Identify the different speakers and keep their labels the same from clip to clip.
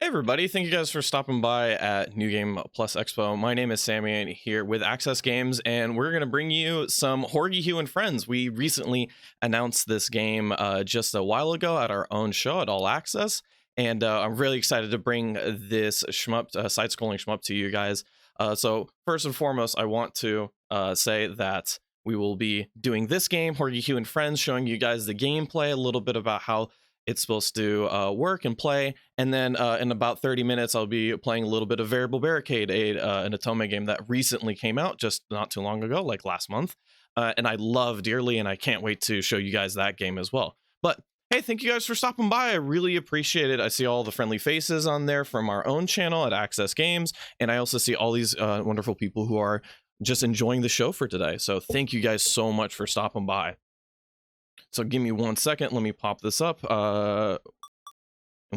Speaker 1: Hey everybody, thank you guys for stopping by at New Game Plus Expo. My name is Sammy here with Aksys Games, and we're going to bring you some Horgihugh and Friends. We recently announced this game just a while ago at our own show at All Access, and I'm really excited to bring this SHMUP, side-scrolling SHMUP to you guys. So first and foremost, I want to say that we will be doing this game, Horgihugh and Friends, showing you guys the gameplay, a little bit about how it's supposed to work and play, and then in about 30 minutes I'll be playing a little bit of Variable Barricade, an Otome game that recently came out just not too long ago, like last month, and I love dearly, and I can't wait to show you guys that game as well. But hey, thank you guys for stopping by. I really appreciate it. I see all the friendly faces on there from our own channel at Aksys Games, and I also see all these wonderful people who are just enjoying the show for today. So thank you guys so much for stopping by. So give me 1 second, let me pop this up, and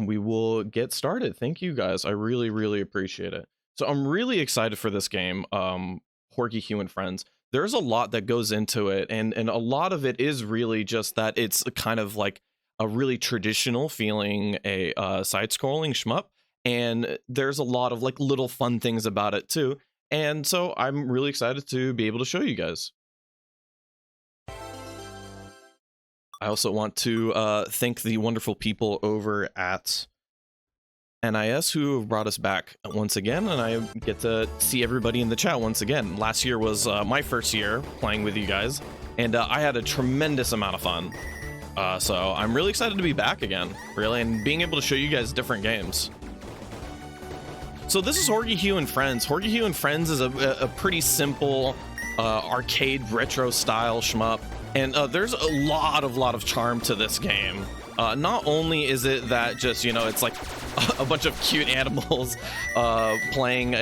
Speaker 1: we will get started. Thank you guys, I really appreciate it. So I'm really excited for this game, Horgihugh and Friends. There's a lot that goes into it, and a lot of it is really just that it's kind of like a really traditional feeling, a side-scrolling shmup, and there's a lot of like little fun things about it too. And so I'm really excited to be able to show you guys. I also want to thank the wonderful people over at NIS who have brought us back once again, and I get to see everybody in the chat once again. Last year was my first year playing with you guys, and I had a tremendous amount of fun. So I'm really excited to be back again, really, and being able to show you guys different games. So this is Horgihugh and Friends. Horgihugh and Friends is a pretty simple arcade retro style shmup. And there's a lot of charm to this game. Not only is it that just, you know, it's like a bunch of cute animals playing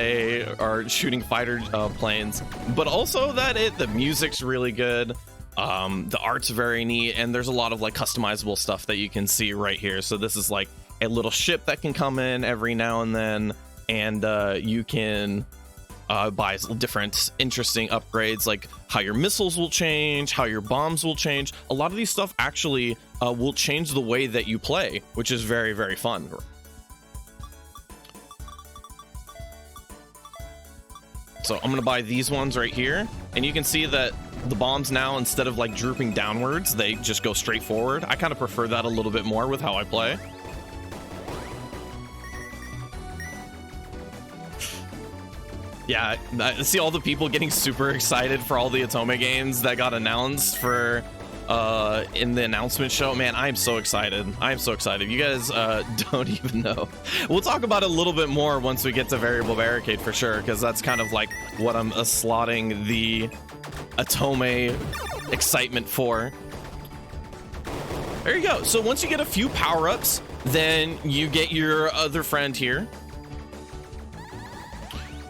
Speaker 1: or shooting fighter planes, but also that the music's really good, the art's very neat, and there's a lot of like customizable stuff that you can see right here. So this is like a little ship that can come in every now and then, and you can buy different interesting upgrades, like how your missiles will change, how your bombs will change. A lot of these stuff actually will change the way that you play, which is very fun. So I'm gonna buy these ones right here, and you can see that the bombs now, instead of like drooping downwards, they just go straight forward. I kind of prefer that a little bit more with how I play. Yeah, I see all the people getting super excited for all the Otome games that got announced for in the announcement show. Man, I'm so excited. I'm so excited. You guys don't even know. We'll talk about it a little bit more once we get to Variable Barricade for sure, because that's kind of like what I'm slotting the Otome excitement for. There you go. So once you get a few power-ups, then you get your other friend here.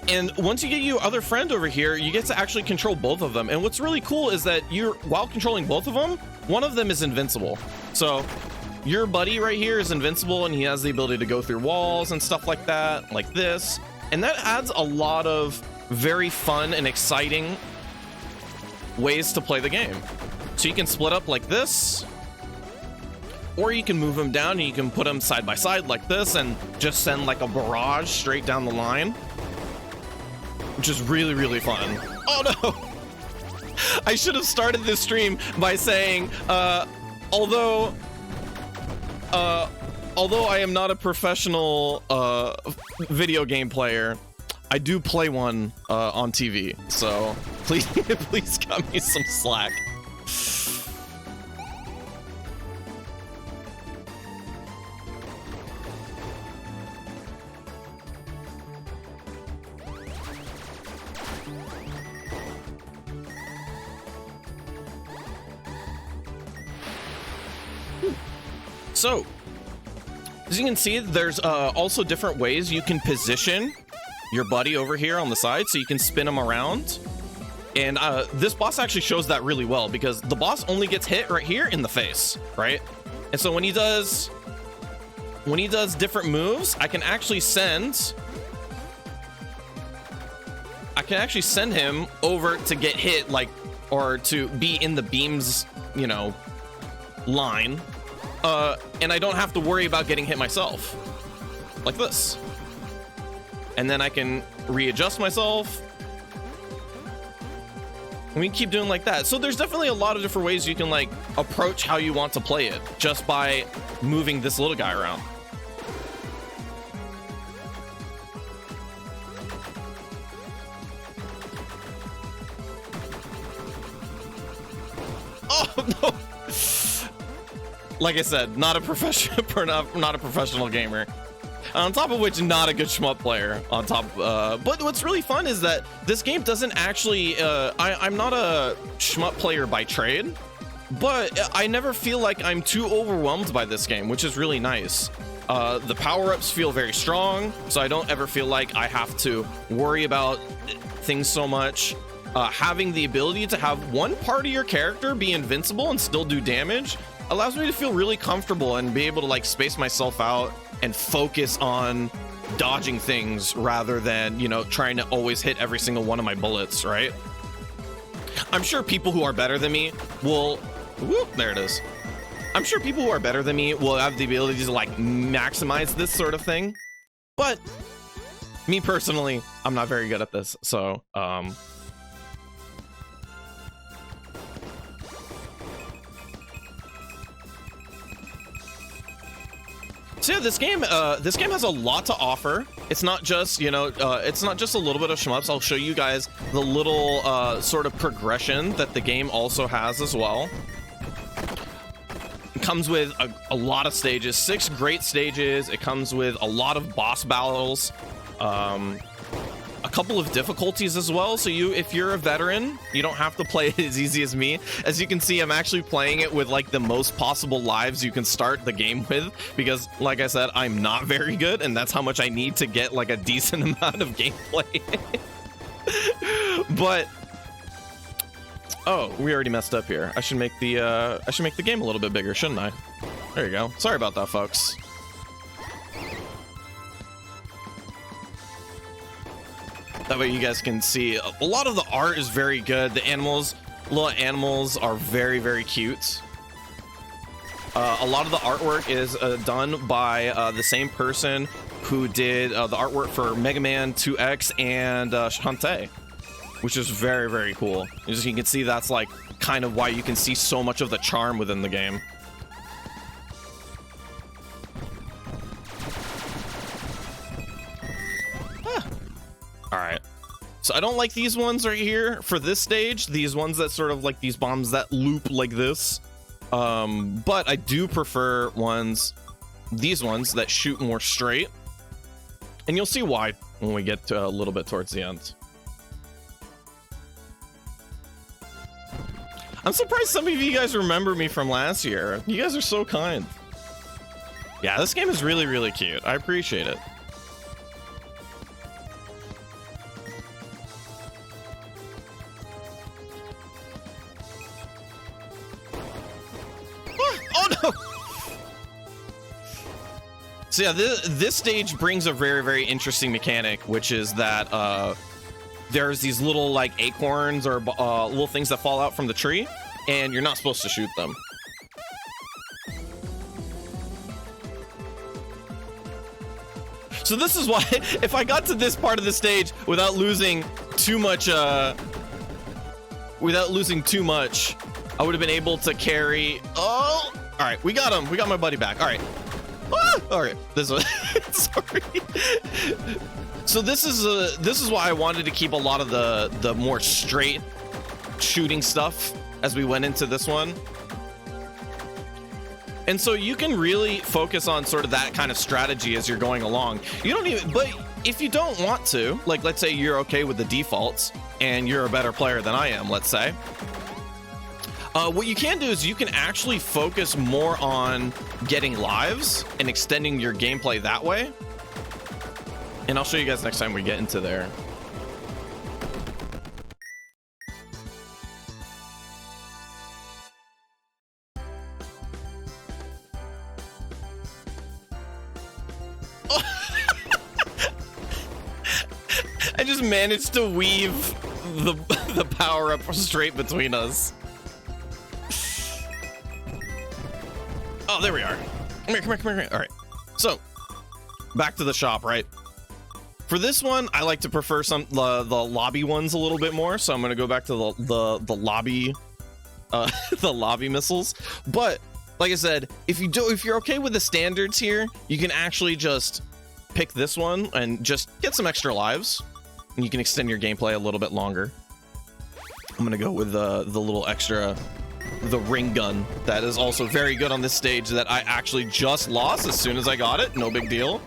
Speaker 1: And once you get your other friend over here, you get to actually control both of them. And what's really cool is that while controlling both of them, one of them is invincible. So your buddy right here is invincible, and he has the ability to go through walls and stuff like that, like this. And that adds a lot of very fun and exciting ways to play the game. So you can split up like this, or you can move them down and you can put them side by side like this and just send like a barrage straight down the line, which is really fun. Oh no! I should have started this stream by saying, although I am not a professional video game player, I do play one on TV. So please cut me some slack. So, as you can see, there's also different ways you can position your buddy over here on the side, so you can spin him around. And this boss actually shows that really well, because the boss only gets hit right here in the face, right? And so when he does different moves, I can actually send him over to get hit, like, or to be in the beams, you know, line. And I don't have to worry about getting hit myself. like this. And then I can readjust myself. And we can keep doing like that. So there's definitely a lot of different ways you can like approach how you want to play it just by moving this little guy around. Oh no! Like I said, not a professional gamer. On top of which, not a good shmup player. On top, but what's really fun is that this game doesn't actually. I'm not a shmup player by trade, but I never feel like I'm too overwhelmed by this game, which is really nice. The power-ups feel very strong, so I don't ever feel like I have to worry about things so much. Having the ability to have one part of your character be invincible and still do damage allows me to feel really comfortable and be able to like space myself out and focus on dodging things rather than, you know, trying to always hit every single one of my bullets, right? I'm sure people who are better than me will... Whoop, there it is. I'm sure people who are better than me will have the ability to like maximize this sort of thing. But me personally, I'm not very good at this. So, So yeah, this game has a lot to offer. It's not just, you know, it's not just a little bit of shmups. I'll show you guys the little sort of progression that the game also has as well. It comes with a lot of stages, 6 great stages. It comes with a lot of boss battles, a couple of difficulties as well. So if you're a veteran, you don't have to play it as easy as me. As you can see, I'm actually playing it with like the most possible lives you can start the game with, because like I said, I'm not very good, and that's how much I need to get like a decent amount of gameplay. But oh, we already messed up here. I should make the game a little bit bigger, shouldn't I? There you go. Sorry about that, folks. That way you guys can see a lot of the art is very good. The animals, little animals are very, very cute. A lot of the artwork is done by the same person who did the artwork for Mega Man 2X and Shantae, which is very, very cool. As you can see, that's like kind of why you can see so much of the charm within the game. All right, so I don't like these ones right here for this stage, these ones that sort of like these bombs that loop like this, but I do prefer these ones that shoot more straight, and you'll see why when we get to a little bit towards the end. I'm surprised some of you guys remember me from last year. You guys are so kind. Yeah, this game is really, really cute. I appreciate it. So yeah, this stage brings a very, very interesting mechanic, which is that there's these little like acorns or little things that fall out from the tree, and you're not supposed to shoot them. So this is why, if I got to this part of the stage without losing too much, I would have been able to carry. Oh, all right, we got him. We got my buddy back. All right. Ah! All right, this one. Sorry. So this is why I wanted to keep a lot of the more straight shooting stuff as we went into this one. And so you can really focus on sort of that kind of strategy as you're going along. You don't even, but if you don't want to, like let's say you're okay with the defaults and you're a better player than I am, let's say. What you can do is you can actually focus more on getting lives and extending your gameplay that way. And I'll show you guys next time we get into there. I just managed to weave the power up straight between us. Oh, there we are. Come here. All right. So back to the shop, right? For this one, I like to prefer the lobby ones a little bit more, so I'm gonna go back to the lobby the lobby missiles. But like I said, if you're okay with the standards here, you can actually just pick this one and just get some extra lives, and you can extend your gameplay a little bit longer. I'm gonna go with the little extra, the ring gun that is also very good on this stage that I actually just lost as soon as I got it. No big deal.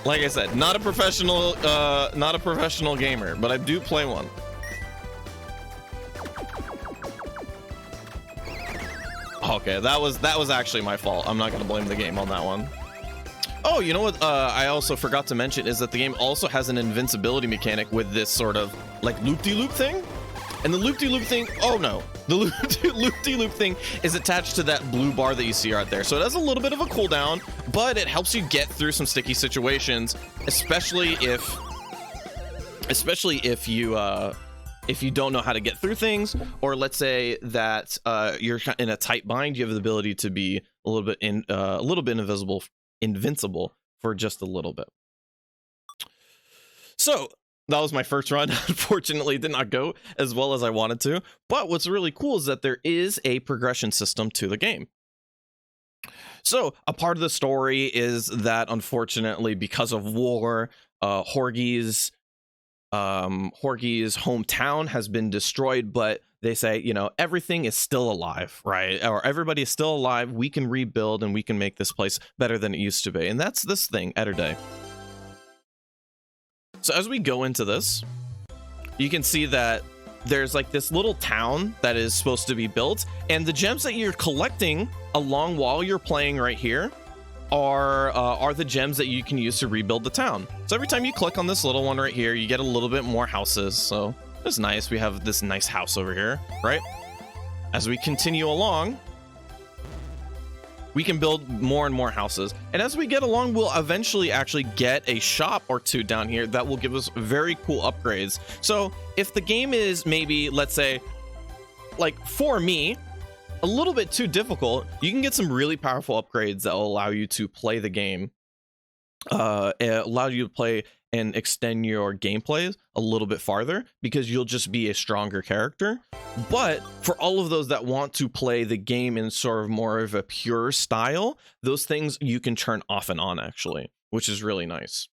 Speaker 1: Like I said, not a professional gamer, but I do play one. Okay, that was actually my fault. I'm not gonna blame the game on that one. Oh, you know what? I also forgot to mention is that the game also has an invincibility mechanic with this sort of like loop-de-loop thing. And the loop-de-loop thing, oh no, the loop-de-loop thing is attached to that blue bar that you see right there. So it has a little bit of a cooldown, but it helps you get through some sticky situations, especially if you don't know how to get through things, or let's say that you're in a tight bind, you have the ability to be a little bit invincible for just a little bit. So that was my first run. Unfortunately, it did not go as well as I wanted to. But what's really cool is that there is a progression system to the game. So a part of the story is that, unfortunately, because of war, Horgigh's hometown has been destroyed, but they say, you know, everything is still alive, right? Or everybody is still alive. We can rebuild and we can make this place better than it used to be. And that's this thing, Etterday. So as we go into this, you can see that there's like this little town that is supposed to be built, and the gems that you're collecting along while you're playing right here are the gems that you can use to rebuild the town. So every time you click on this little one right here, you get a little bit more houses. So it's nice. We have this nice house over here, right? As we continue along, we can build more and more houses. And as we get along, we'll eventually actually get a shop or two down here that will give us very cool upgrades. So if the game is maybe, let's say, like for me, a little bit too difficult, you can get some really powerful upgrades that will allow you to play the game, allow you to play and extend your gameplay a little bit farther, because you'll just be a stronger character. But for all of those that want to play the game in sort of more of a pure style, those things you can turn off and on actually, which is really nice.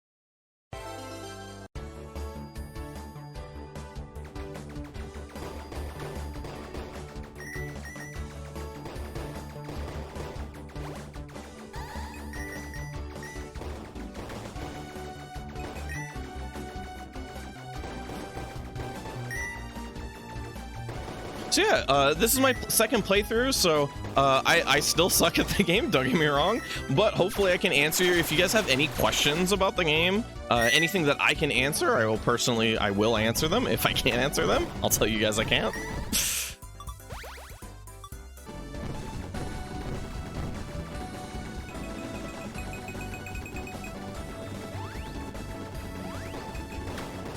Speaker 1: So yeah, this is my second playthrough, so I still suck at the game, don't get me wrong, but hopefully I can answer you. If you guys have any questions about the game, anything that I can answer, I will answer them. If I can't answer them, I'll tell you guys I can't.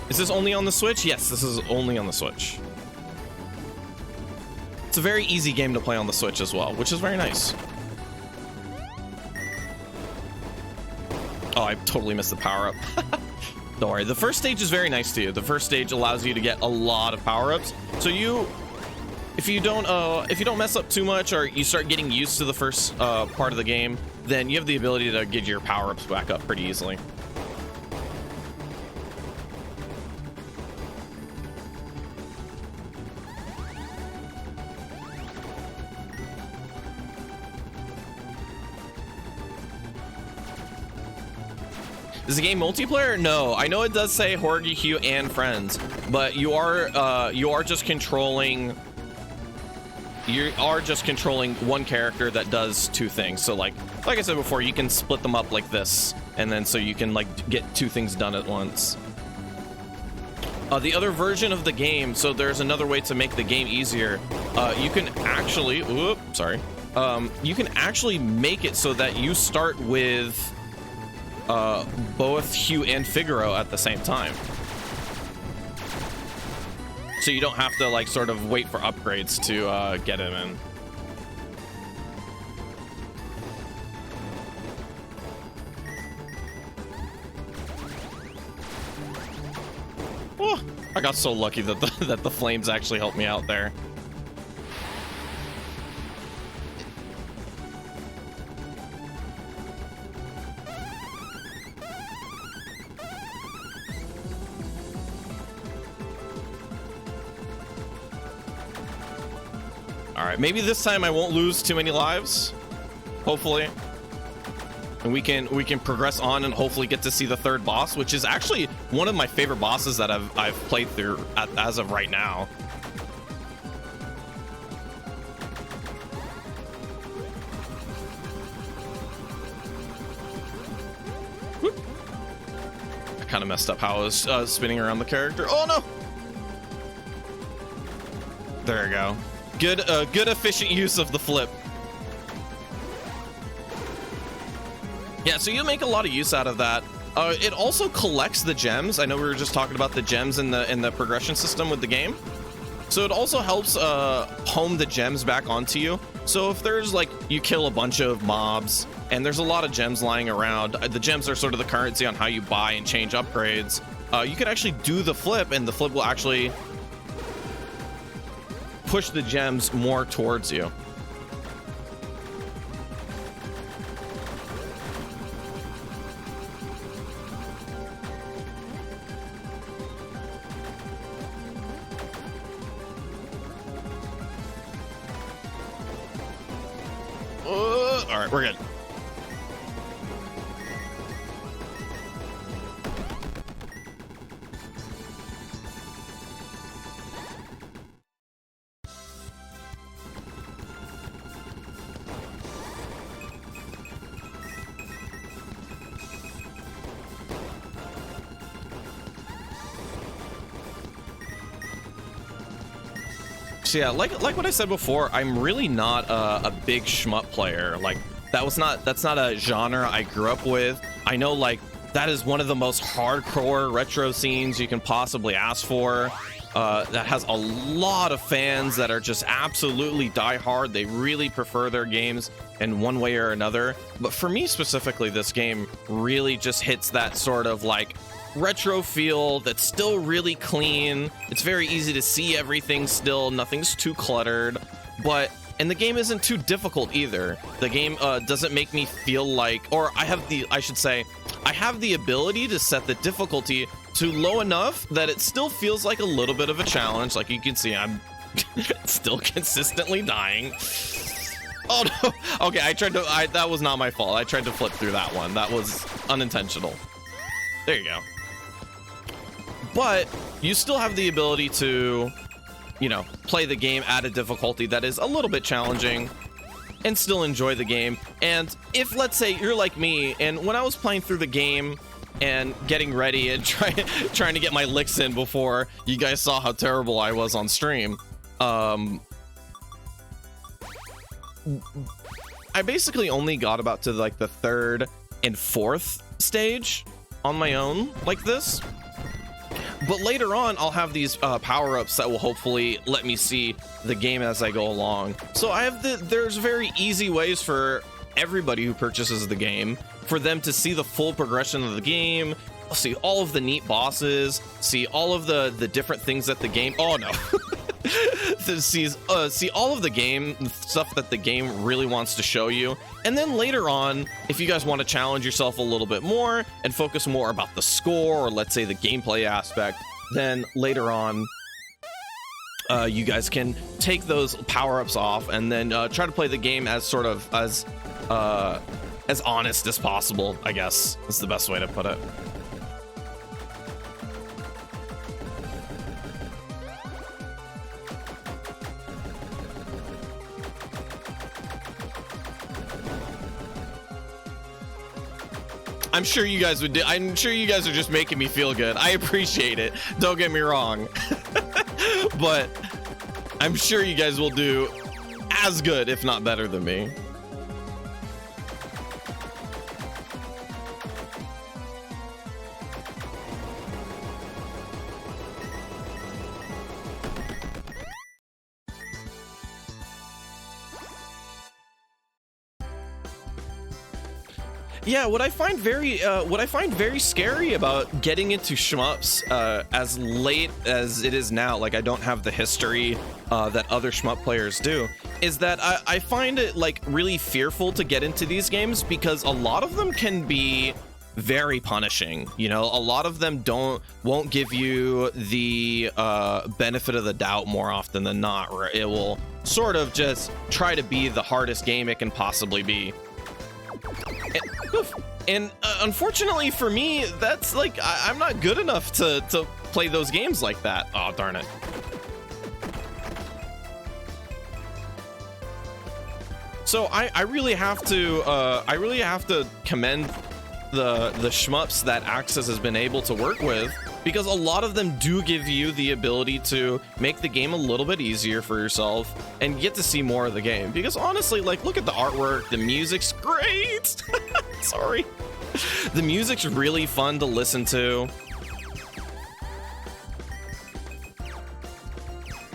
Speaker 1: Is this only on the Switch? Yes, this is only on the Switch. It's a very easy game to play on the Switch as well, which is very nice. Oh, I totally missed the power-up. Don't worry, the first stage is very nice to you. The first stage allows you to get a lot of power-ups. So if you don't mess up too much, or you start getting used to the first part of the game, then you have the ability to get your power-ups back up pretty easily. Is the game multiplayer? No, I know it does say Horgihugh and Friends, but you are just controlling one character that does two things. So like I said before, you can split them up like this, and then so you can like get two things done at once. The other version of the game, so there's another way to make the game easier. You can actually, you can actually make it so that you start with both Hugh and Figaro at the same time, so you don't have to like sort of wait for upgrades to get him in. I got so lucky that that the flames actually helped me out there. All right, maybe this time I won't lose too many lives. Hopefully. And we can progress on and hopefully get to see the third boss, which is actually one of my favorite bosses that I've played through as of right now. Whoop. I kind of messed up how I was spinning around the character. Oh no! There we go. Good efficient use of the flip. Yeah, so you make a lot of use out of that. It also collects the gems. I know we were just talking about the gems in the progression system with the game. So it also helps home the gems back onto you. So if there's like, you kill a bunch of mobs and there's a lot of gems lying around, the gems are sort of the currency on how you buy and change upgrades. You can actually do the flip, and the flip will actually push the gems more towards you. All right, we're good. So yeah, like what I said before, I'm really not a big shmup player. Like that's not a genre I grew up with. I know like that is one of the most hardcore retro scenes you can possibly ask for. That has a lot of fans that are just absolutely diehard. They really prefer their games in one way or another. But for me specifically, this game really just hits that sort of like retro feel that's still really clean. It's very easy to see everything still. Nothing's too cluttered. And the game isn't too difficult either. The game doesn't make me feel like, or I have the ability to set the difficulty to low enough that it still feels like a little bit of a challenge. Like you can see, I'm still consistently dying. Oh no. Okay, that was not my fault. I tried to flip through that one. That was unintentional. There you go. But you still have the ability to, you know, play the game at a difficulty that is a little bit challenging and still enjoy the game. And if, let's say, you're like me, and when I was playing through the game and getting ready and trying to get my licks in before you guys saw how terrible I was on stream, I basically only got about to like the third and fourth stage on my own like this. But later on, I'll have these power-ups that will hopefully let me see the game as I go along. So there's very easy ways for everybody who purchases the game for them to see the full progression of the game, see all of the neat bosses, see all of the different things that the game, oh no. see all of the game stuff that the game really wants to show you. And then later on, if you guys want to challenge yourself a little bit more and focus more about the score, or let's say the gameplay aspect, then later on you guys can take those power-ups off and then try to play the game as sort of as honest as possible, I guess is the best way to put it. I'm sure you guys would do. I'm sure you guys are just making me feel good. I appreciate it. Don't get me wrong. But I'm sure you guys will do as good, if not better than me. Yeah, what I find very scary about getting into shmups as late as it is now, like I don't have the history that other shmup players do, is that I find it like really fearful to get into these games because a lot of them can be very punishing. You know, a lot of them won't give you the benefit of the doubt more often than not, where it will sort of just try to be the hardest game it can possibly be. And unfortunately for me, that's like I'm not good enough to play those games like that. Oh, darn it. So I really have to commend the shmups that Aksys has been able to work with, because a lot of them do give you the ability to make the game a little bit easier for yourself and get to see more of the game. Because honestly, like, look at the artwork, the music's great. Sorry. The music's really fun to listen to.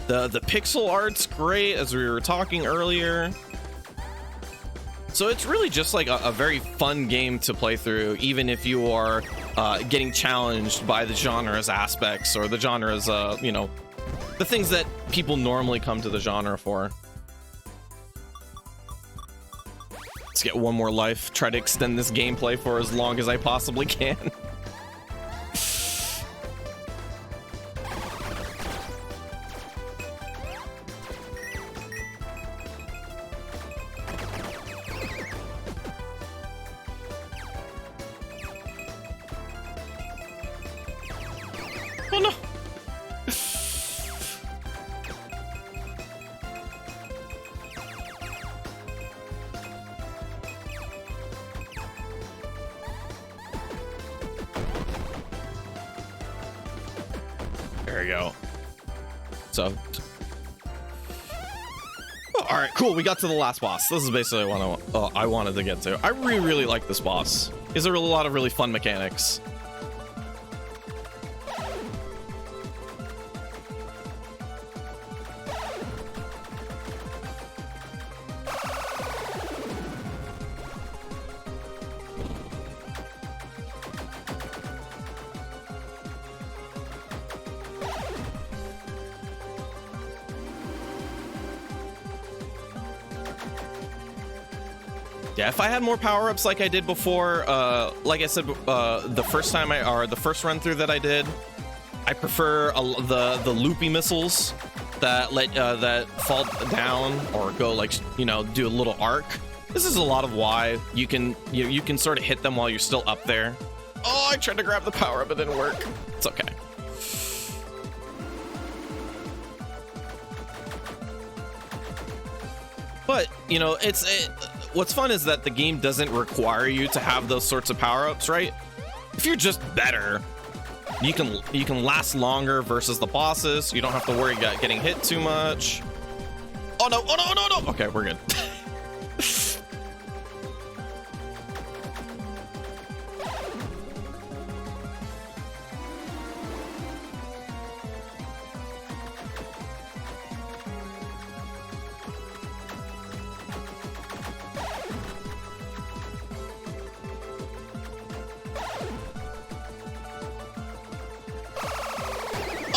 Speaker 1: The pixel art's great, as we were talking earlier. So it's really just like a very fun game to play through, even if you are getting challenged by the genre's aspects, or the genre's, you know, the things that people normally come to the genre for. Let's get one more life, try to extend this gameplay for as long as I possibly can. Oh no! There we go. So, oh, all right, cool. We got to the last boss. This is basically what I wanted to get to. I really like this boss. There's a lot of really fun mechanics. Yeah, if I had more power-ups like I did before, like I said, the first time the first run through that I did, I prefer the loopy missiles that that fall down or go, like, you know, do a little arc. This is a lot of why you can sort of hit them while you're still up there. Oh, I tried to grab the power-up, it didn't work. It's okay. But, you know, what's fun is that the game doesn't require you to have those sorts of power-ups, right? If you're just better, you can last longer versus the bosses. You don't have to worry about getting hit too much. Oh no, oh no, oh no, no. Okay, we're good.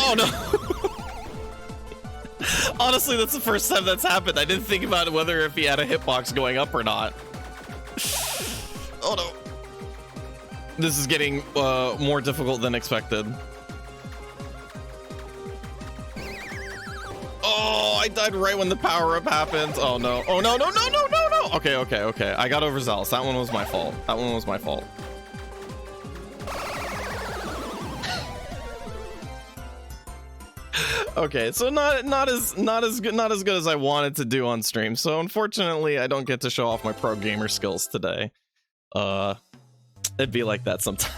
Speaker 1: Oh no. Honestly, that's the first time that's happened. I didn't think about whether if he had a hitbox going up or not. Oh no. This is getting more difficult than expected. Oh, I died right when the power-up happened. Oh no. Oh no, no, no, no, no, no. Okay, okay, okay. I got overzealous. That one was my fault. That one was my fault. Okay, so not as good as I wanted to do on stream. So unfortunately, I don't get to show off my pro gamer skills today. It'd be like that sometimes.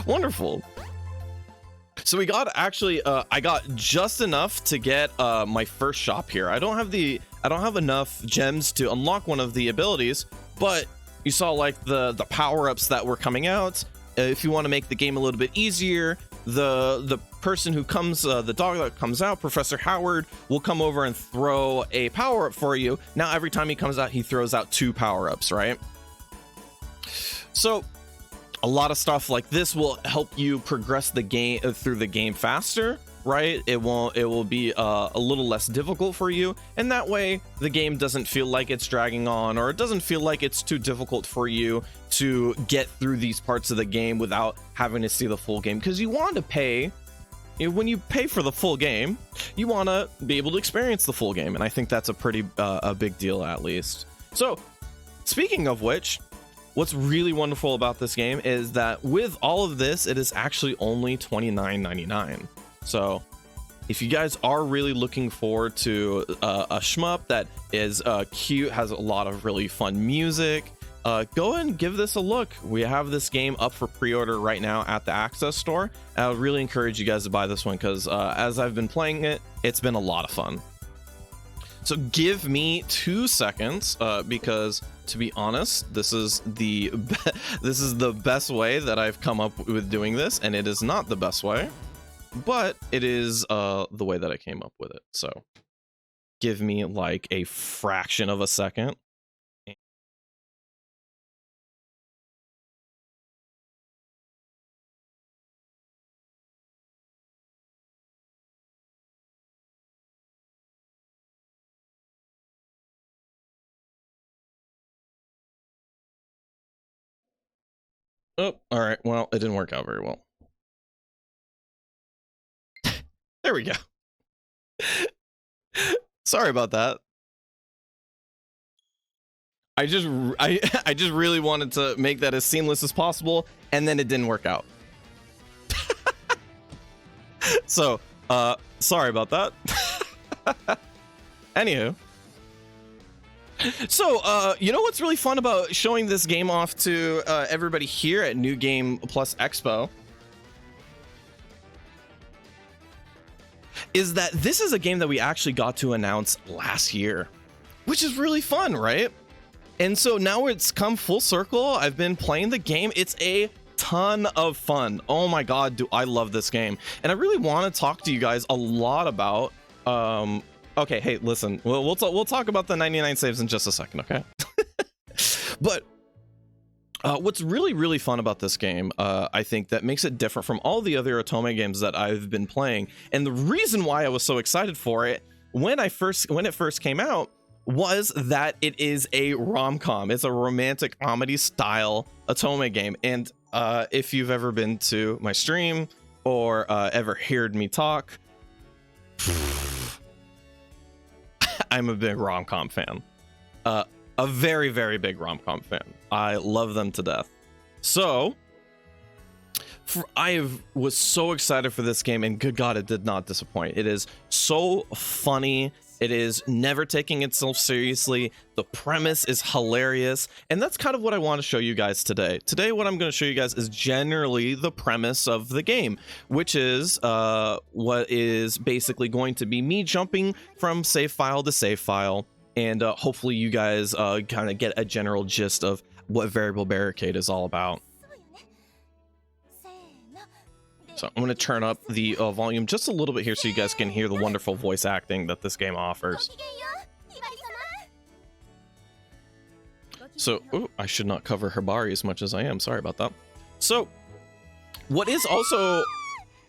Speaker 1: Wonderful. So we got actually I got just enough to get my first shop here. I don't have enough gems to unlock one of the abilities, but you saw like the power-ups that were coming out. If you want to make the game a little bit easier, the person who comes, the dog that comes out, Professor Howard, will come over and throw a power-up for you. Now, every time he comes out, he throws out 2 power-ups, right? So a lot of stuff like this will help you progress the game through the game faster, right? It will be a little less difficult for you, and that way the game doesn't feel like it's dragging on, or it doesn't feel like it's too difficult for you to get through these parts of the game without having to see the full game, because you want to pay. When you pay for the full game, you want to be able to experience the full game, and I think that's a pretty a big deal, at least. So speaking of which, what's really wonderful about this game is that with all of this, it is actually only $29.99. So if you guys are really looking forward to a shmup that is cute, has a lot of really fun music, go and give this a look. We have this game up for pre-order right now at the Aksys store. I would really encourage you guys to buy this one, because as I've been playing it, it's been a lot of fun. So give me 2 seconds, because to be honest, this is the best way that I've come up with doing this, and it is not the best way, but it is the way that I came up with it. So give me like a fraction of a second. Oh, all right. Well, it didn't work out very well. There we go. Sorry about that. I just really wanted to make that as seamless as possible, and then it didn't work out. So, sorry about that. Anywho. So, you know what's really fun about showing this game off to everybody here at New Game Plus Expo is that this is a game that we actually got to announce last year, which is really fun, right? And so now it's come full circle. I've been playing the game. It's a ton of fun. Oh my god, do I love this game. And I really want to talk to you guys a lot about okay, hey, listen, we'll talk about the 99 saves in just a second, okay? But what's really fun about this game, I think that makes it different from all the other Otome games that I've been playing, and the reason why I was so excited for it when it first came out, was that it is a rom-com. It's a romantic comedy style Otome game, and if you've ever been to my stream or ever heard me talk, I'm a big rom-com fan. A very big rom-com fan. I love them to death. So I was so excited for this game, and good god, it did not disappoint. It is so funny. It is never taking itself seriously. The premise is hilarious, and that's kind of what I want to show you guys today. Today, what I'm going to show you guys is generally the premise of the game, which is what is basically going to be me jumping from save file to save file, and hopefully you guys kind of get a general gist of what Variable Barricade is all about. So I'm going to turn up the volume just a little bit here so you guys can hear the wonderful voice acting that this game offers. So, ooh, I should not cover Hibari as much as I am. Sorry about that. So, what is also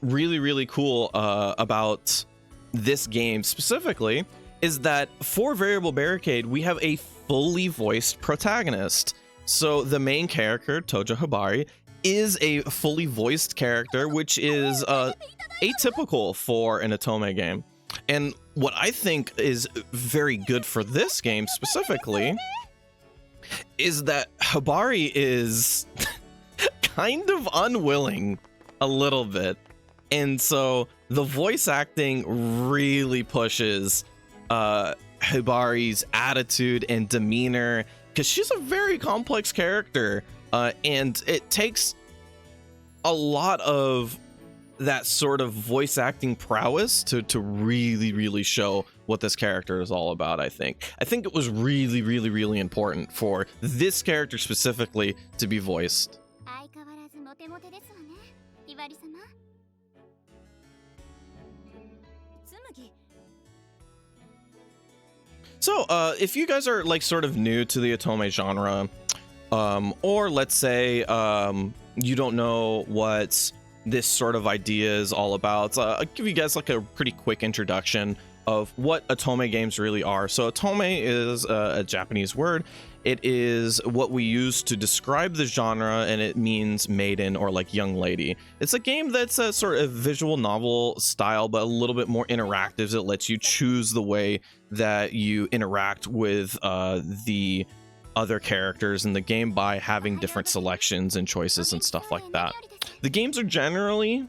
Speaker 1: really cool about this game specifically is that for Variable Barricade, we have a fully voiced protagonist. So the main character, Tojo Hibari, is a fully voiced character, which is atypical for an Otome game. And what I think is very good for this game specifically is that Hibari is kind of unwilling a little bit. And so the voice acting really pushes Hibari's attitude and demeanor, because she's a very complex character. And it takes a lot of that sort of voice acting prowess to really show what this character is all about. I think it was really important for this character specifically to be voiced. So if you guys are like sort of new to the otome genre, or let's say you don't know what this sort of idea is all about, I'll give you guys like a pretty quick introduction of what otome games really are. So otome is a Japanese word. It is what we use to describe the genre, and it means maiden or like young lady. It's a game that's a sort of visual novel style, but a little bit more interactive. It lets you choose the way that you interact with the other characters in the game by having different selections and choices and stuff like that. The games are generally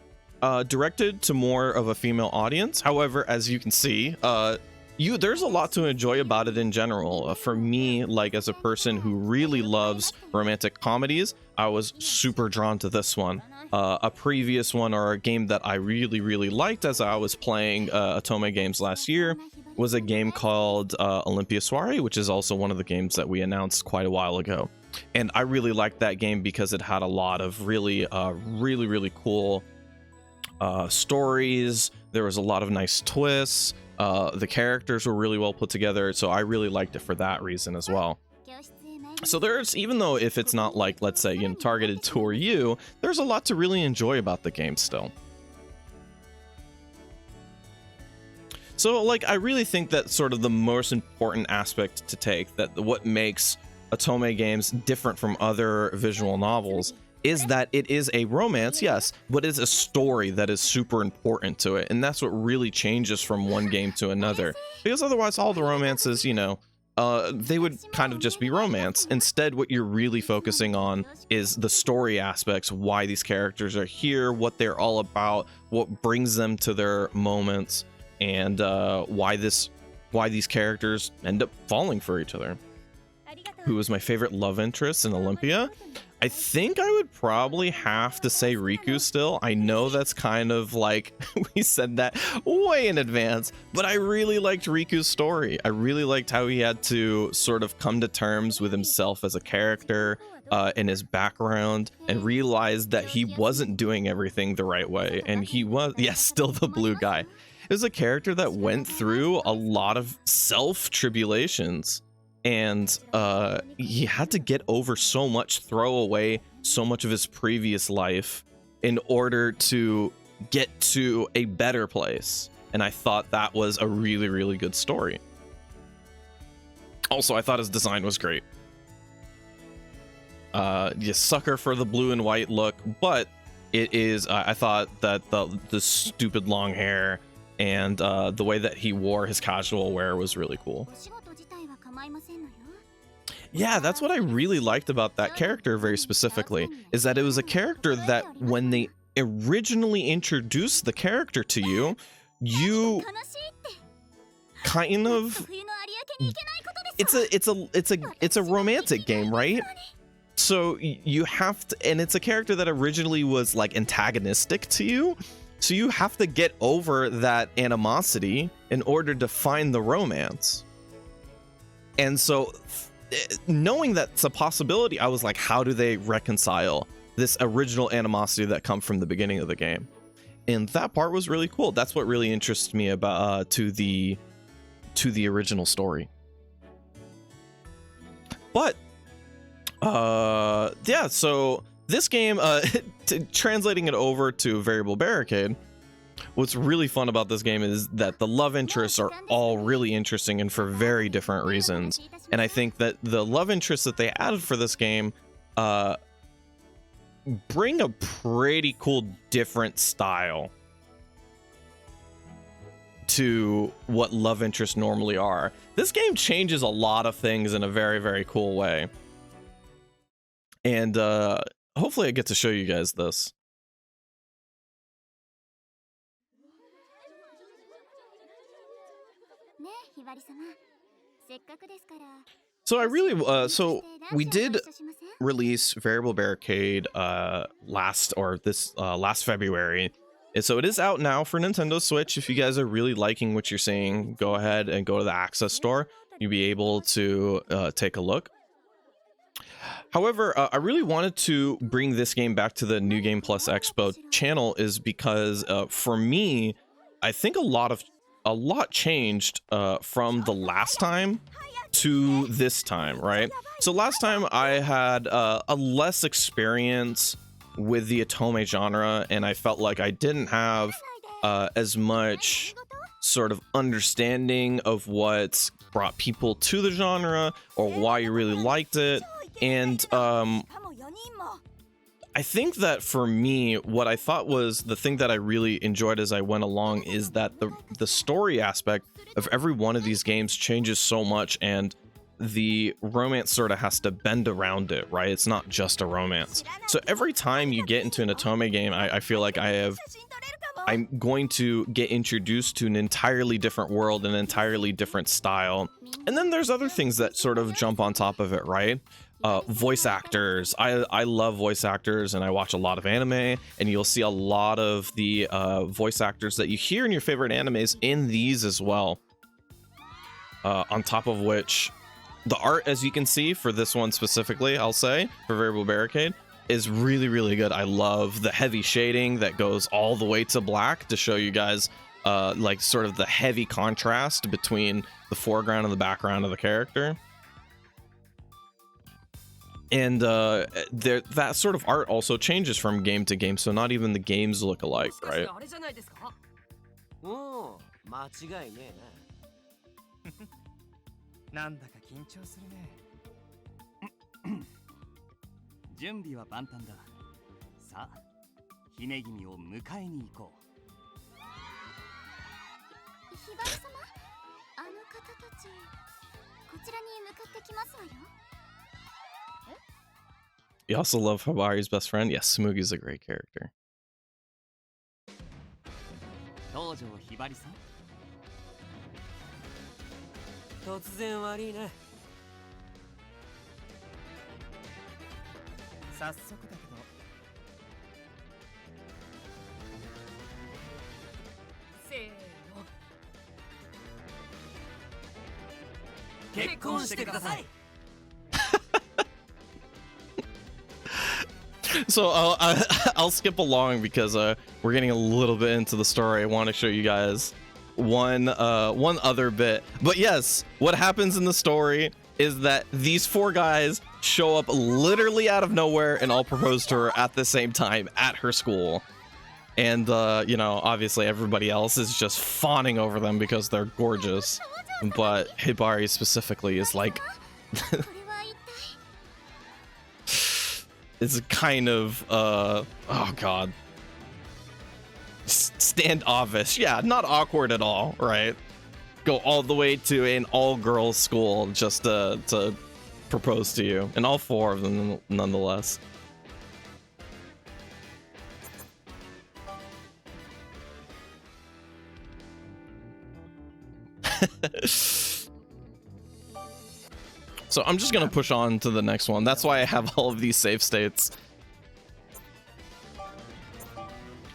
Speaker 1: directed to more of a female audience. However, as you can see, there's a lot to enjoy about it in general. For me, like as a person who really loves romantic comedies, I was super drawn to this one. A previous one, or a game that I really liked as I was playing otome games last year, was a game called Olympia Soiree, which is also one of the games that we announced quite a while ago. And I really liked that game because it had a lot of really cool stories. There was a lot of nice twists. The characters were really well put together, so I really liked it for that reason as well. So there's, even though if it's not like, let's say, targeted toward you, there's a lot to really enjoy about the game still. So like, I really think that sort of the most important aspect to take, that what makes otome games different from other visual novels, is that it is a romance, yes, but it's a story that is super important to it. And that's what really changes from one game to another. Because otherwise, all the romances, they would kind of just be romance. Instead, what you're really focusing on is the story aspects, why these characters are here, what they're all about, what brings them to their moments, and why these characters end up falling for each other. Who was my favorite love interest in Olympia? I think I would probably have to say Riku still. I know that's kind of like, we said that way in advance, but I really liked Riku's story. I really liked how he had to sort of come to terms with himself as a character and his background, and realized that he wasn't doing everything the right way. And he was, yes, still the blue guy. It was a character that went through a lot of self-tribulations. And he had to get over so much, throw away so much of his previous life in order to get to a better place. And I thought that was a really good story. Also, I thought his design was great. You sucker for the blue and white look, but it is, I thought that the stupid long hair and the way that he wore his casual wear was really cool. Yeah, that's what I really liked about that character very specifically, is that it was a character that when they originally introduced the character to you, you kind of, it's a romantic game, right? So you have to, and it's a character that originally was like antagonistic to you, so you have to get over that animosity in order to find the romance. And so knowing that's a possibility, I was like, how do they reconcile this original animosity that come from the beginning of the game? And that part was really cool. That's what really interests me about to the original story. But yeah, so this game, translating it over to Variable Barricade, what's really fun about this game is that the love interests are all really interesting and for very different reasons. And I think that the love interests that they added for this game bring a pretty cool different style to what love interests normally are. This game changes a lot of things in a very cool way. And hopefully I get to show you guys this. So I really, so we did release Variable Barricade last February. And so it is out now for Nintendo Switch. If you guys are really liking what you're seeing, go ahead and go to the Aksys store. You'll be able to take a look. However, I really wanted to bring this game back to the New Game Plus Expo channel is because for me, I think a lot a lot changed from the last time to this time, right? So last time I had a less experience with the otome genre, and I felt like I didn't have as much sort of understanding of what brought people to the genre or why you really liked it. And I think that for me, what I thought was the thing that I really enjoyed as I went along is that the story aspect of every one of these games changes so much, and the romance sort of has to bend around it, right? It's not just a romance. So every time you get into an otome game, I feel like I'm going to get introduced to an entirely different world, an entirely different style. And then there's other things that sort of jump on top of it, right? Voice actors. I love voice actors, and I watch a lot of anime, and you'll see a lot of the voice actors that you hear in your favorite animes in these as well. On top of which, the art, as you can see for this one specifically, I'll say, for Variable Barricade, is really, really good. I love the heavy shading that goes all the way to black to show you guys like sort of the heavy contrast between the foreground and the background of the character. And that sort of art also changes from game to game, so not even the games look alike, right? You also love Hibari's best friend? Yes, Smugi's a great character. So I'll skip along because we're getting a little bit into the story. I want to show you guys one other bit. But yes, what happens in the story is that these four guys show up literally out of nowhere and all propose to her at the same time at her school. And you know, obviously everybody else is just fawning over them because they're gorgeous. But Hibari specifically is like it's kind of oh god, standoffish. Yeah, not awkward at all, right? Go all the way to an all-girls school just to propose to you, and all four of them nonetheless. So I'm just gonna push on to the next one. That's why I have all of these save states.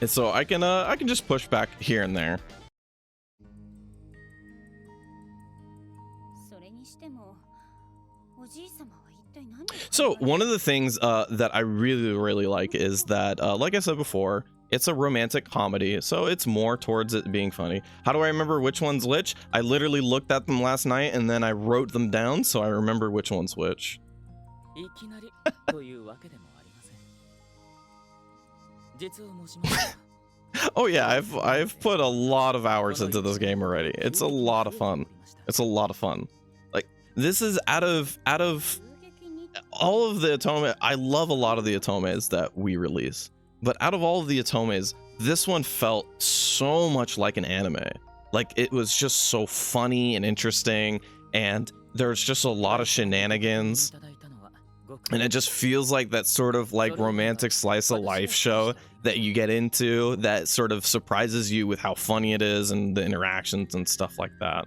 Speaker 1: And so I can just push back here and there. So one of the things that I really like is that, like I said before, it's a romantic comedy, so it's more towards it being funny. How do I remember which one's which? I literally looked at them last night and then I wrote them down so I remember which one's which. Oh yeah, I've put a lot of hours into this game already. It's a lot of fun. It's a lot of fun. Like, this is out of all of the otome. I love a lot of the otomes that we release. But out of all of the otomes, this one felt so much like an anime. Like, it was just so funny and interesting, and there's just a lot of shenanigans. And it just feels like that sort of like romantic slice of life show that you get into that sort of surprises you with how funny it is and the interactions and stuff like that.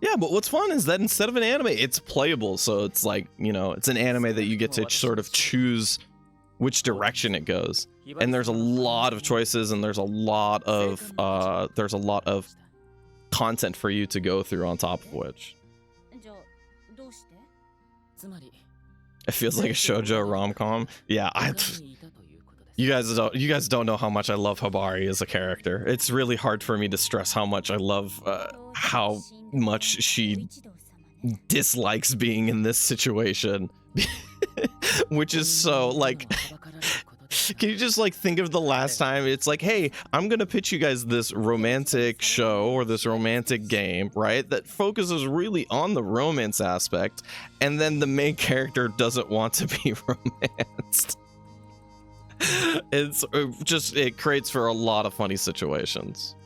Speaker 1: Yeah, but what's fun is that instead of an anime, it's playable. So it's like, you know, it's an anime that you get to sort of choose which direction it goes. And there's a lot of choices, and there's a lot of content for you to go through on top of which. It feels like a shoujo rom-com. Yeah, you guys don't know how much I love Hibari as a character. It's really hard for me to stress how much I love how much she dislikes being in this situation. Which is so, like, can you just, like, think of the last time it's like, hey, I'm gonna pitch you guys this romantic show or this romantic game, right, that focuses really on the romance aspect, and then the main character doesn't want to be romanced. It's just, it creates for a lot of funny situations.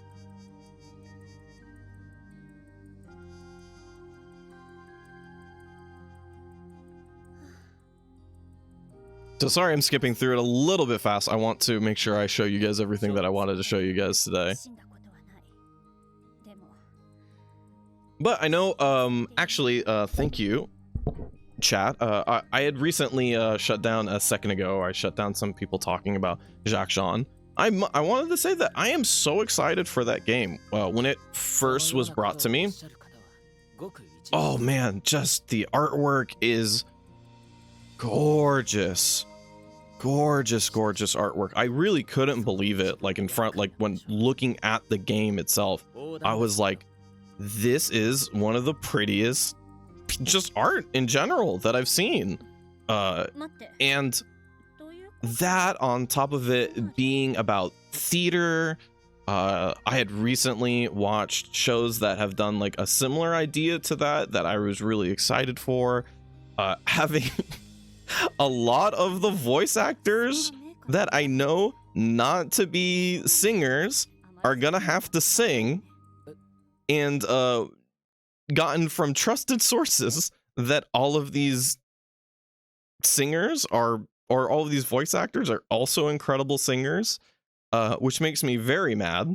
Speaker 1: So sorry I'm skipping through it a little bit fast. I want to make sure I show you guys everything that I wanted to show you guys today. But I know, actually, thank you, chat. I had recently shut down a second ago. I shut down some people talking about Jacques Jean. I wanted to say that I am so excited for that game. When it first was brought to me, oh man, just the artwork is gorgeous. Gorgeous artwork. I really couldn't believe it, like, in front, like, when looking at the game itself, I was like, this is one of the prettiest just art in general that I've seen. And that on top of it being about theater, I had recently watched shows that have done like a similar idea to that I was really excited for. Having a lot of the voice actors that I know not to be singers are gonna have to sing, and gotten from trusted sources that all of these singers are, or all of these voice actors are also incredible singers, which makes me very mad,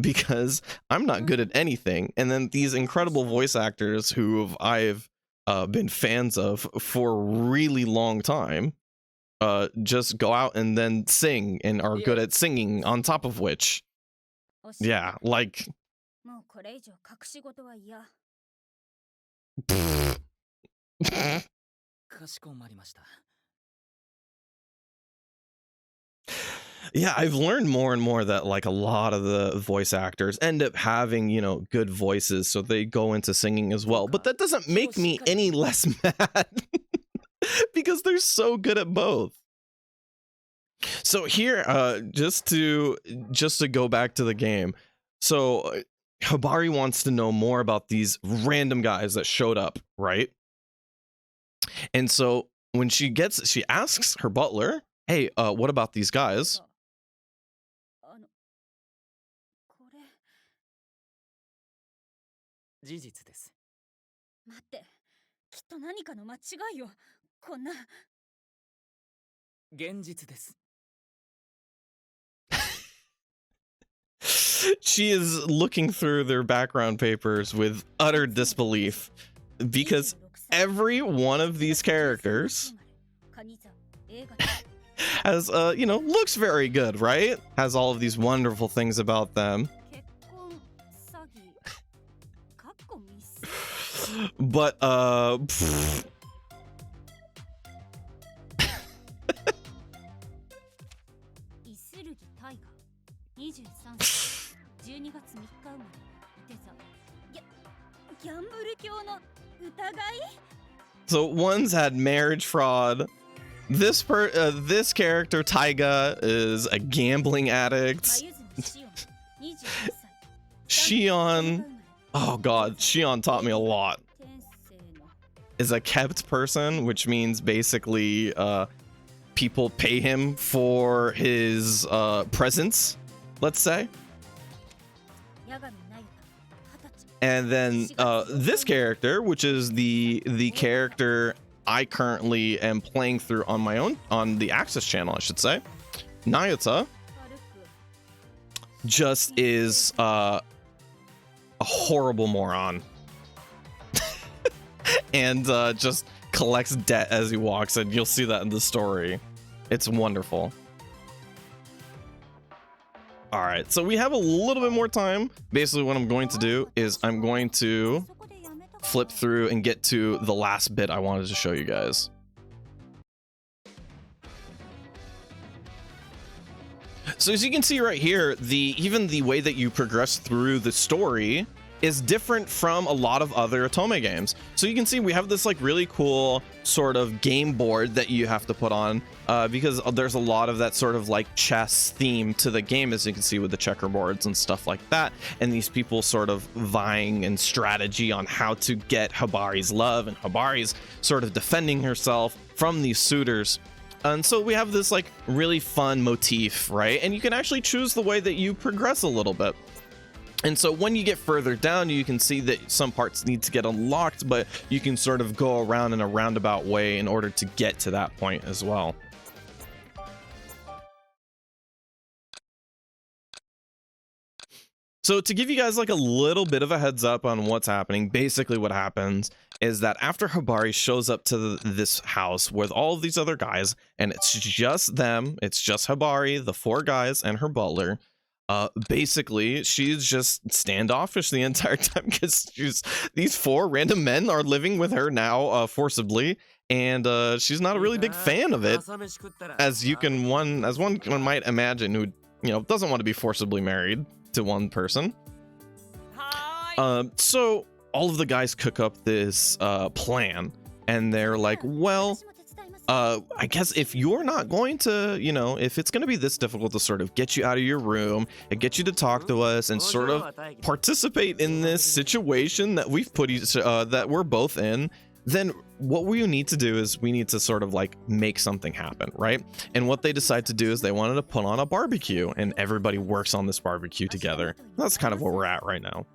Speaker 1: because I'm not good at anything, and then these incredible voice actors who I've been fans of for a really long time just go out and then sing and are good at singing on top of which, yeah, like yeah, I've learned more and more that like a lot of the voice actors end up having, you know, good voices, so they go into singing as well, but that doesn't make me any less mad because they're so good at both. So here, just to go back to the game, so Hibari wants to know more about these random guys that showed up, right? And so when she asks her butler, hey, what about these guys? She is looking through their background papers with utter disbelief, because every one of these characters has, you know, looks very good, right? Has all of these wonderful things about them. But, so one's had marriage fraud. This character, Taiga, is a gambling addict. Shion, oh god, Shion taught me a lot. Is a kept person, which means basically people pay him for his presence, let's say. And then this character, which is the character I currently am playing through on my own, on the Aksys channel, I should say, Nayuta, just is a horrible moron. And just collects debt as he walks, and you'll see that in the story. It's wonderful. All right, so we have a little bit more time. Basically, what I'm going to do is I'm going to flip through and get to the last bit I wanted to show you guys. So as you can see right here, even the way that you progress through the story is different from a lot of other Otome games. So you can see we have this like really cool sort of game board that you have to put on because there's a lot of that sort of like chess theme to the game, as you can see with the checkerboards and stuff like that. And these people sort of vying in strategy on how to get Hibari's love, and Hibari's sort of defending herself from these suitors. And so we have this like really fun motif, right? And you can actually choose the way that you progress a little bit. And so when you get further down, you can see that some parts need to get unlocked, but you can sort of go around in a roundabout way in order to get to that point as well. So to give you guys like a little bit of a heads up on what's happening, basically what happens is that after Hibari shows up to this house with all of these other guys, and it's just them, it's just Hibari, the 4 guys, and her butler. Basically, she's just standoffish the entire time because these 4 random men are living with her now forcibly, and she's not a really big fan of it, as one might imagine, who doesn't want to be forcibly married to one person. So all of the guys cook up this plan, and they're like, well, I guess if you're not going to, if it's going to be this difficult to sort of get you out of your room and get you to talk to us and sort of participate in this situation that we've put that we're both in, then what we need to do is we need to sort of like make something happen, right? And what they decide to do is they wanted to put on a barbecue, and everybody works on this barbecue together. That's kind of where we're at right now.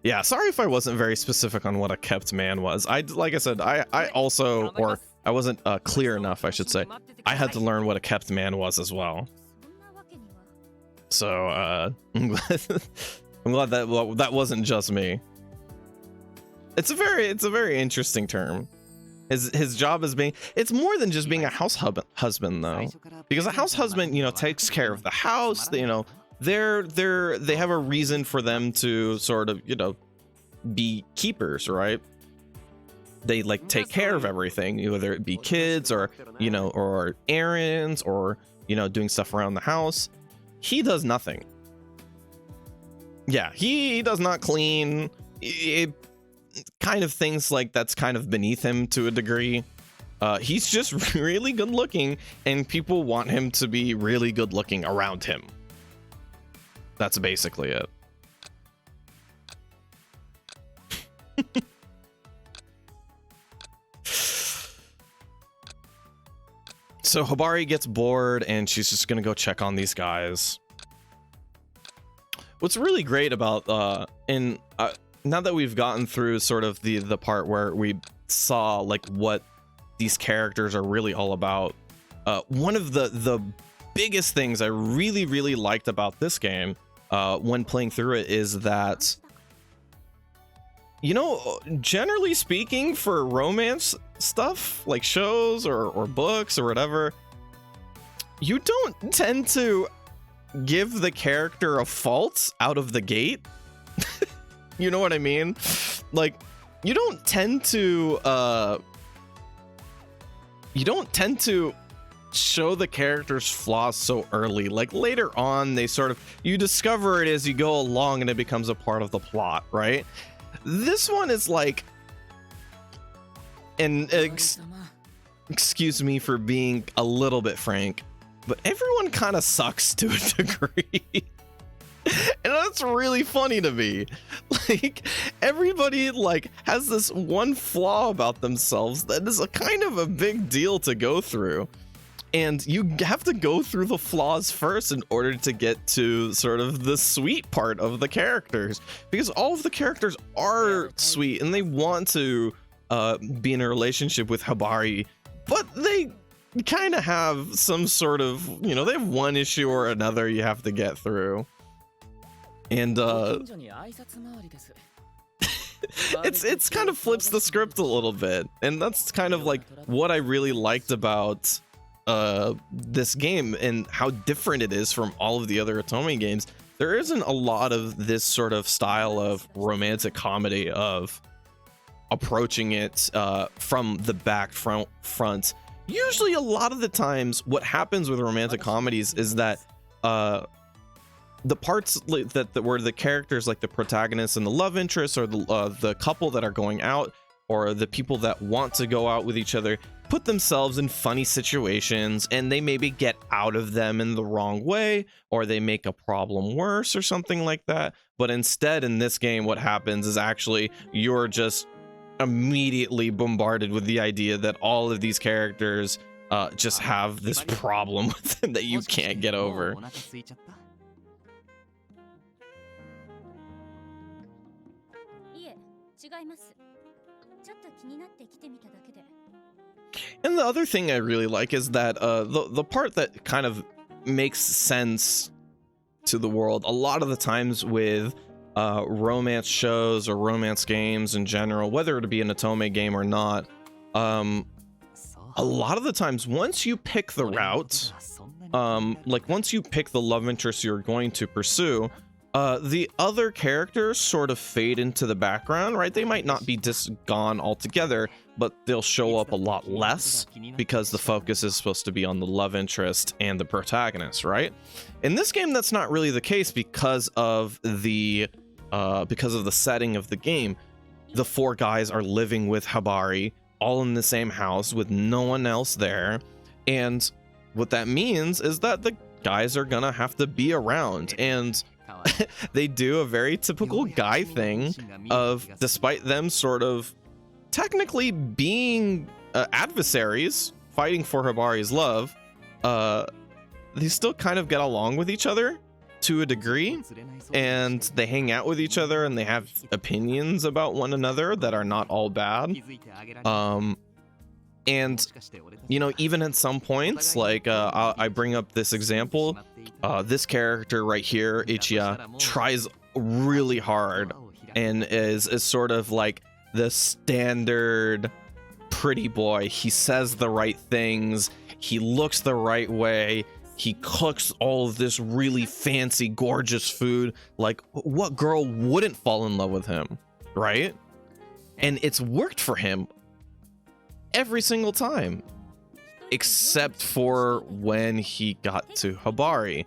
Speaker 1: Yeah, sorry if I wasn't very specific on what a kept man was. Like I said, I also, or I wasn't clear enough, I should say. I had to learn what a kept man was as well. So I'm glad that that wasn't just me. It's a very interesting term. His job is it's more than just being a house husband though, because a house husband takes care of the house. They have a reason for them to sort of be keepers, right? They like take care of everything, whether it be kids or or errands or doing stuff around the house. He does nothing. Yeah, he does not clean. It kind of things like that's kind of beneath him to a degree. He's just really good looking, and people want him to be really good looking around him. That's basically it. So Hibari gets bored, and she's just gonna go check on these guys. What's really great about now that we've gotten through sort of the part where we saw like what these characters are really all about, one of the biggest things I really liked about this game when playing through it is that, generally speaking, for romance stuff like shows or books or whatever, you don't tend to give the character a fault out of the gate. You know what I mean? Like, you don't tend to show the character's flaws so early. Like later on, you discover it as you go along, and it becomes a part of the plot, right? This one is like, and excuse me for being a little bit frank, but everyone kind of sucks to a degree. And that's really funny to me. Like, everybody like has this one flaw about themselves that is a kind of a big deal to go through. And you have to go through the flaws first in order to get to sort of the sweet part of the characters, because all of the characters are sweet and they want to be in a relationship with Hibari, but they kind of have some sort of, they have one issue or another you have to get through. And it's kind of flips the script a little bit, and that's kind of like what I really liked about this game and how different it is from all of the other Otome games. There isn't a lot of this sort of style of romantic comedy of approaching it from the back front. Usually a lot of the times what happens with romantic comedies is that the parts that where the characters, like the protagonists and the love interests, or the couple that are going out, or the people that want to go out with each other, put themselves in funny situations, and they maybe get out of them in the wrong way, or they make a problem worse or something like that. But instead, in this game, what happens is actually you're just immediately bombarded with the idea that all of these characters just have this problem with them that you can't get over. And the other thing I really like is that the part that kind of makes sense to the world a lot of the times with romance shows or romance games in general, whether it be an Otome game or not, a lot of the times once you pick the route, like once you pick the love interest you're going to pursue, the other characters sort of fade into the background, right? They might not be gone altogether, but they'll show up a lot less because the focus is supposed to be on the love interest and the protagonist, right? In this game, that's not really the case because of the setting of the game. The four guys are living with Habari, all in the same house with no one else there, and what that means is that the guys are gonna have to be around, and they do a very typical guy thing of, despite them sort of technically being adversaries fighting for Habari's love, they still kind of get along with each other to a degree, and they hang out with each other, and they have opinions about one another that are not all bad. And you know, even at some points, like I bring up this example, this character right here, Ichiya, tries really hard and is sort of like the standard pretty boy. He says the right things, he looks the right way, he cooks all of this really fancy, gorgeous food. Like, what girl wouldn't fall in love with him, right? And it's worked for him every single time, except for when he got to Habari.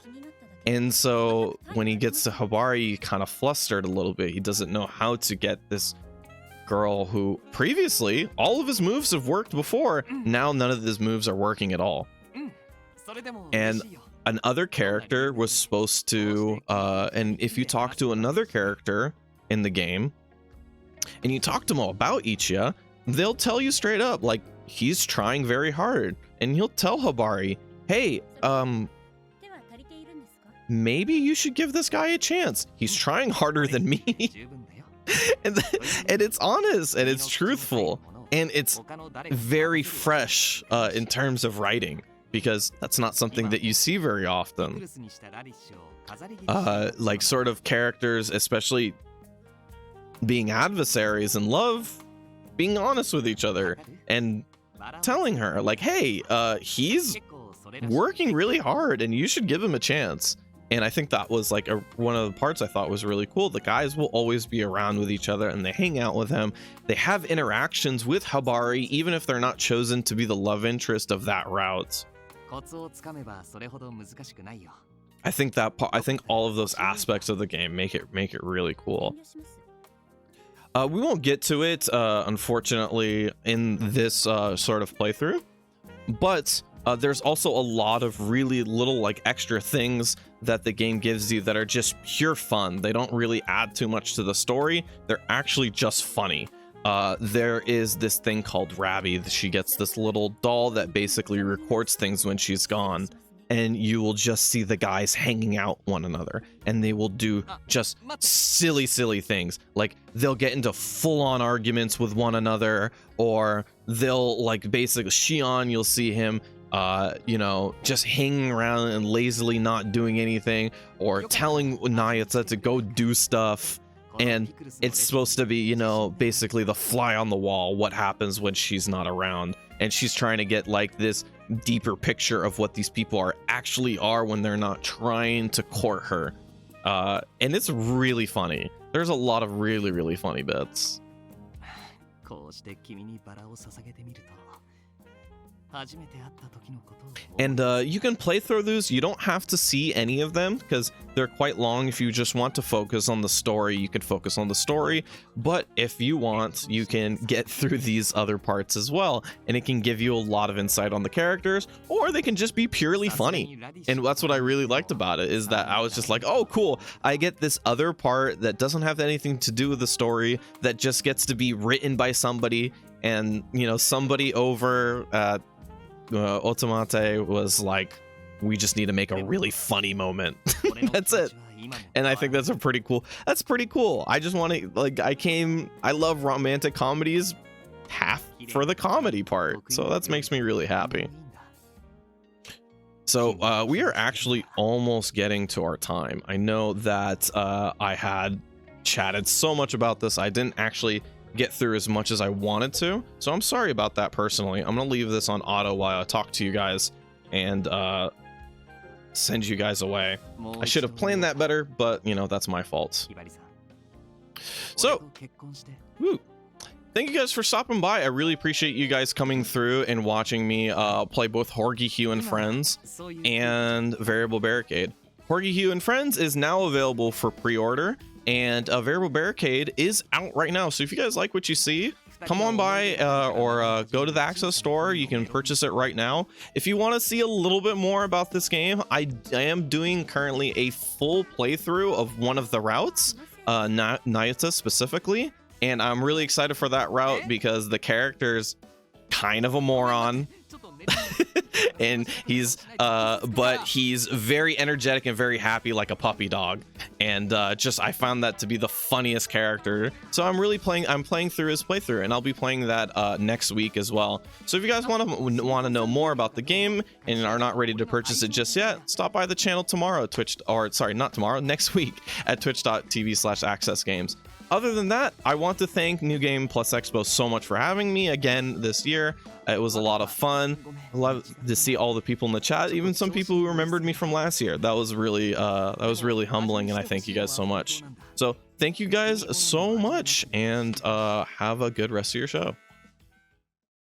Speaker 1: And so when he gets to Habari, he kind of flustered a little bit. He doesn't know how to get this girl who previously all of his moves have worked before. Now none of his moves are working at all. And another character was supposed to, and if you talk to another character in the game and you talk to them about Ichiya, they'll tell you straight up, like, he's trying very hard, and he'll tell Habari, hey, maybe you should give this guy a chance. He's trying harder than me. and it's honest, and it's truthful, and it's very fresh in terms of writing, because that's not something that you see very often. Like, sort of characters, especially being adversaries in love, being honest with each other and telling her, like, hey, he's working really hard and you should give him a chance. And I think that was like one of the parts I thought was really cool. The guys will always be around with each other, and they hang out with him. They have interactions with Habari, even if they're not chosen to be the love interest of that route. I think all of those aspects of the game make it really cool. We won't get to it, unfortunately, in this sort of playthrough, but there's also a lot of really little, like, extra things that the game gives you that are just pure fun. They don't really add too much to the story. They're actually just funny. There is this thing called Rabbi. She gets this little doll that basically records things when she's gone, and you will just see the guys hanging out one another, and they will do just silly things. Like, they'll get into full-on arguments with one another, or they'll, like, basically, Shion, you'll see him you know, just hanging around and lazily not doing anything, or telling Nayata to go do stuff. and it's supposed to be, you know, basically the fly on the wall, what happens when she's not around, and she's trying to get like this deeper picture of what these people actually are when they're not trying to court her. And it's really funny. There's a lot of really funny bits. And you can play through those. You don't have to see any of them because they're quite long. If you just want to focus on the story, you can focus on the story. But if you want, you can get through these other parts as well, and it can give you a lot of insight on the characters, or they can just be purely funny. And that's what I really liked about it, is that I was just like, oh cool, I get this other part that doesn't have anything to do with the story, that just gets to be written by somebody. And you know, somebody over at Otomate was like, we just need to make a really funny moment. That's it. And I think that's pretty cool. I just want to, like, I love romantic comedies half for the comedy part, so that makes me really happy. So we are actually almost getting to our time. I know that I had chatted so much about this, I didn't actually get through as much as I wanted to, so I'm sorry about that personally. I'm gonna leave this on auto while I talk to you guys and send you guys away. I should have planned that better, but you know, that's my fault. So thank you guys for stopping by. I really appreciate you guys coming through and watching me play both Horgihugh and Friends and Variable Barricade. Horgihugh and Friends is now available for pre-order, and Variable Barricade is out right now. So if you guys like what you see, come on by or go to the Aksys store. You can purchase it right now. If you want to see a little bit more about this game, I am doing currently a full playthrough of one of the routes, Nayata specifically, and I'm really excited for that route because the character's kind of a moron. And he's but he's very energetic and very happy, like a puppy dog, and just I found that to be the funniest character. So I'm playing through his playthrough, and I'll be playing that next week as well. So if you guys want to know more about the game and are not ready to purchase it just yet, stop by the channel tomorrow, next week at twitch.tv/Aksys Games. Other than that, I want to thank New Game Plus Expo so much for having me again this year. It was a lot of fun. I love to see all the people in the chat, even some people who remembered me from last year. That was really humbling, and I thank you guys so much. So thank you guys so much, and have a good rest of your show.